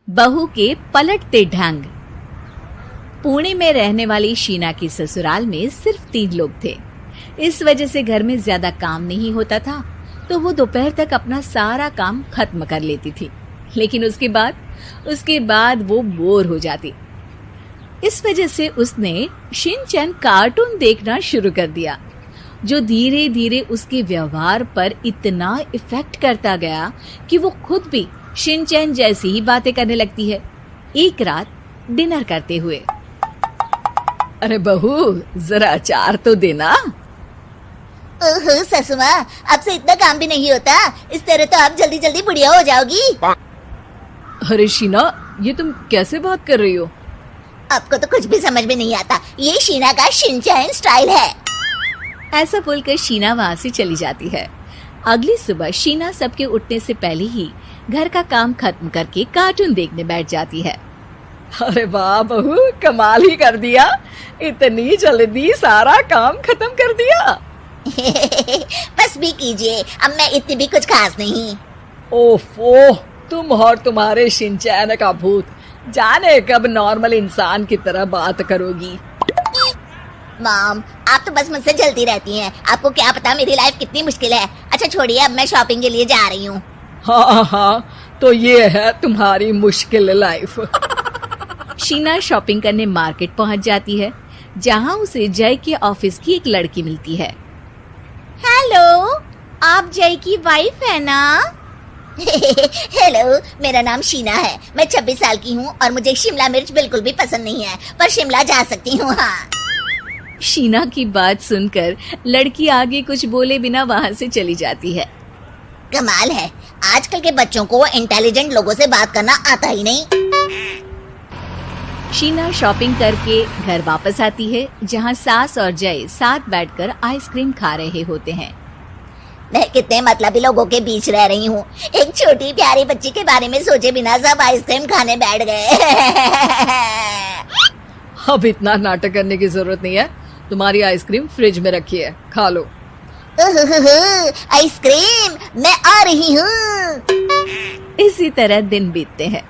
बहू के पलटते ढंग। पुणे में रहने वाली शीना की ससुराल में सिर्फ 3 लोग थे। इस वजह से घर में ज्यादा काम नहीं होता था, तो वो दोपहर तक अपना सारा काम खत्म कर लेती थी। लेकिन उसके बाद वो बोर हो जाती। इस वजह से उसने शिनचैन कार्टून देखना शुरू कर दिया, जो धीरे धीरे उसके व्यवहार पर इतना इफेक्ट करता गया कि वो खुद भी शिनचैन जैसी ही बातें करने लगती है। एक रात डिनर करते हुए, अरे बहू, जरा अचार तो देना। ओहो ससु माँ, आपसे इतना काम भी नहीं होता। इस तरह तो आप जल्दी जल्दी बुढ़िया हो जाओगी। अरे शीना, ये तुम कैसे बात कर रही हो? आपको तो कुछ भी समझ में नहीं आता। ये शीना का शिनचैन स्टाइल है। ऐसा बोलकर शीना वहाँ से चली जाती है। अगली सुबह शीना सबके उठने से पहले ही घर का काम खत्म करके कार्टून देखने बैठ जाती है। अरे वाह बहू, कमाल ही कर दिया। इतनी जल्दी सारा काम खत्म कर दिया। बस भी कीजिए, अब मैं इतनी भी कुछ खास नहीं। ओफो, तुम और तुम्हारे शिनचैन का भूत, जाने कब नॉर्मल इंसान की तरह बात करोगी। मॉम, आप तो बस मुझसे जलती रहती हैं। आपको क्या पता मेरी लाइफ कितनी मुश्किल है। अच्छा छोड़िए, अब मैं शॉपिंग के लिए जा रही हूँ। हाँ, तो ये है तुम्हारी मुश्किल लाइफ। शीना शॉपिंग करने मार्केट पहुँच जाती है, जहाँ उसे जय के ऑफिस की एक लड़की मिलती है। हेलो, आप जय की वाइफ है ना? हेलो, मेरा नाम शीना है। मैं 26 साल की हूँ और मुझे शिमला मिर्च बिल्कुल भी पसंद नहीं है, पर शिमला जा सकती हूँ। हाँ। शीना की बात सुनकर लड़की आगे कुछ बोले बिना वहाँ से चली जाती है। कमाल है, आजकल के बच्चों को इंटेलिजेंट लोगों से बात करना आता ही नहीं। शीना शॉपिंग करके घर वापस आती है, जहाँ सास और जय साथ बैठकर आइसक्रीम खा रहे होते हैं। मैं कितने मतलबी लोगों के बीच रह रही हूँ। एक छोटी प्यारी बच्ची के बारे में सोचे बिना सब आइसक्रीम खाने बैठ गए। अब इतना नाटक करने की जरूरत नहीं है। तुम्हारी आइसक्रीम फ्रिज में रखी है, खा लो। आइसक्रीम, मैं आ रही हूँ। इसी तरह दिन बीतते हैं।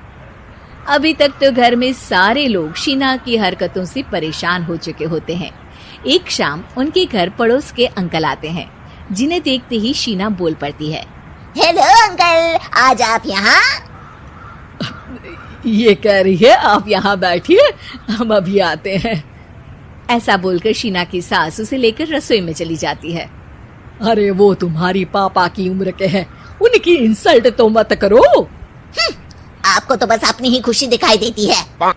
अभी तक तो घर में सारे लोग शीना की हरकतों से परेशान हो चुके होते हैं। एक शाम उनके घर पड़ोस के अंकल आते हैं, जिन्हें देखते ही शीना बोल पड़ती है। हेलो अंकल, आज आप यहाँ? ये कह रही है आप यहाँ बैठिए, हम अभी आते हैं। ऐसा बोलकर शीना की सास उसे लेकर रसोई में चली जाती है। अरे वो तुम्हारी पापा की उम्र के हैं, उनकी इंसल्ट तो मत करो। आपको तो बस अपनी ही खुशी दिखाई देती है।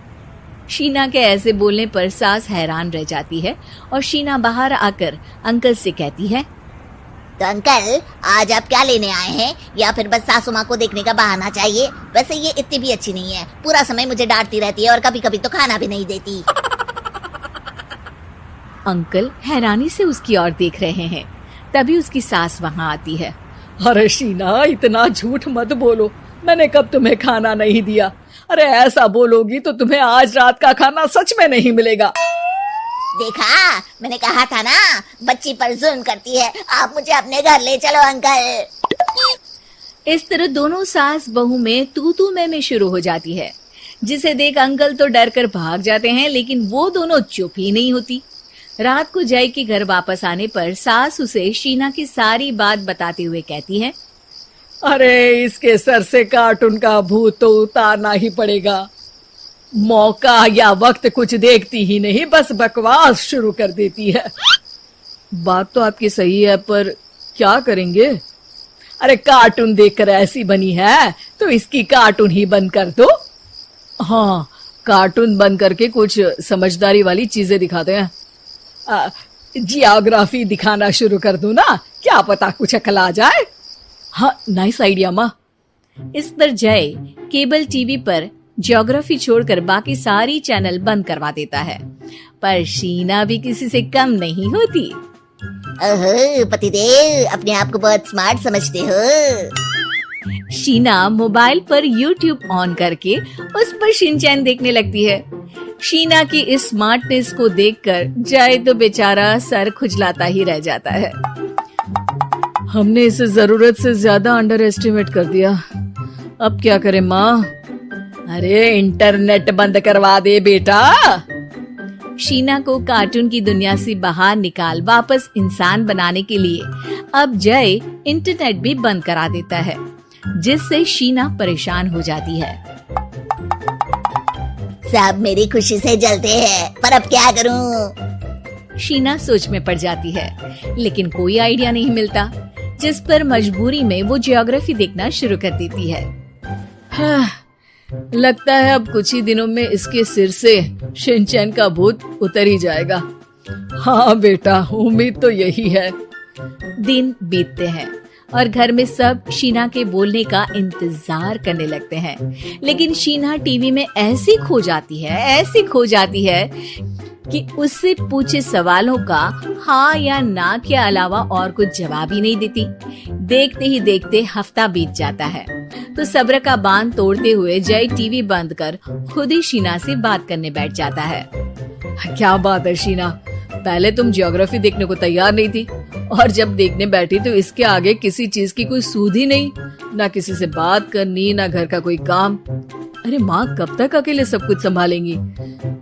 शीना के ऐसे बोलने पर सास हैरान रह जाती है और शीना बाहर आकर अंकल से कहती है, तो अंकल, आज आप क्या लेने आए हैं? या फिर बस सासू माँ को देखने का बहाना चाहिए? वैसे ये इतनी भी अच्छी नहीं है, पूरा समय मुझे डांटती रहती है और कभी कभी तो खाना भी नहीं देती। अंकल हैरानी से उसकी ओर देख रहे हैं। तभी उसकी सास वहाँ आती है। अरे शीना, इतना झूठ मत बोलो, मैंने कब तुम्हें खाना नहीं दिया? अरे ऐसा बोलोगी तो तुम्हें आज रात का खाना सच में नहीं मिलेगा। देखा, मैंने कहा था ना, बच्ची पर जुल्म करती है। आप मुझे अपने घर ले चलो अंकल। इस तरह दोनों सास बहू में तू मैं शुरू हो जाती है, जिसे देख अंकल तो डर कर भाग जाते हैं, लेकिन वो दोनों चुप ही नहीं होती। रात को जय के घर वापस आने पर सास उसे शीना की सारी बात बताते हुए कहती है, अरे इसके सर से कार्टून का भूत तो उतारना ही पड़ेगा। मौका या वक्त कुछ देखती ही नहीं, बस बकवास शुरू कर देती है। बात तो आपकी सही है, पर क्या करेंगे? अरे कार्टून देखकर ऐसी बनी है तो इसकी कार्टून ही बंद कर दो। हाँ, कार्टून बंद करके कुछ समझदारी वाली चीजें दिखाते हैं। जियोग्राफी दिखाना शुरू कर दूं ना, क्या पता कुछ अकल आ जाए। हाँ, नाइस आइडिया माँ। इस पर जय केबल टीवी पर ज्योग्राफी छोड़कर बाकी सारी चैनल बंद करवा देता है, पर शीना भी किसी से कम नहीं होती। ओहो पतिदेव, अपने आप को बहुत स्मार्ट समझते हो। शीना मोबाइल पर YouTube ऑन करके उस पर शिनचैन देखने लगती है। शीना की इस स्मार्टनेस को देखकर जय तो बेचारा सर खुजलाता ही रह जाता है। हमने इसे जरूरत से ज्यादा अंडर एस्टिमेट कर दिया, अब क्या करें माँ? अरे इंटरनेट बंद करवा दे बेटा। शीना को कार्टून की दुनिया से बाहर निकाल वापस इंसान बनाने के लिए अब जय इंटरनेट भी बंद करा देता है, जिससे शीना परेशान हो जाती है। सब मेरी खुशी से जलते हैं, पर अब क्या करूं? शीना सोच में पड़ जाती है, लेकिन कोई आइडिया नहीं मिलता, जिस पर मजबूरी में वो ज्योग्राफी देखना शुरू कर देती है। लगता है अब कुछ ही दिनों में इसके सिर से शिनचैन का भूत उतर ही जाएगा। हाँ बेटा, उम्मीद तो यही है। दिन बीतते हैं और घर में सब शीना के बोलने का इंतजार करने लगते हैं, लेकिन शीना टीवी में ऐसी खो जाती है कि उससे पूछे सवालों का हाँ या ना के अलावा और कुछ जवाब ही नहीं देती। देखते ही देखते हफ्ता बीत जाता है, तो सब्र का बांध तोड़ते हुए जय टीवी बंद कर खुद ही शीना से बात करने बैठ जाता है। क्या बात है शीना, पहले तुम ज्योग्राफी देखने को तैयार नहीं थी, और जब देखने बैठी तो इसके आगे किसी चीज की कोई सूध ही नहीं, ना किसी से बात करनी, ना घर का कोई काम। अरे माँ कब तक अकेले सब कुछ संभालेंगी?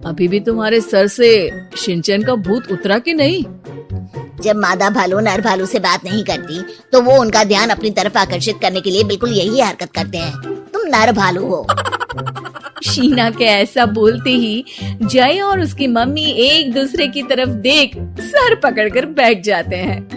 अभी भी तुम्हारे सर से शिनचैन का भूत उतरा कि नहीं? जब मादा भालू नर भालू से बात नहीं करती, तो वो उनका ध्यान अपनी तरफ आकर्षित करने के लिए बिल्कुल यही हरकत करते हैं। तुम नर भालू हो। शीना के ऐसा बोलते ही जय और उसकी मम्मी एक दूसरे की तरफ देख सर पकड़कर बैठ जाते हैं।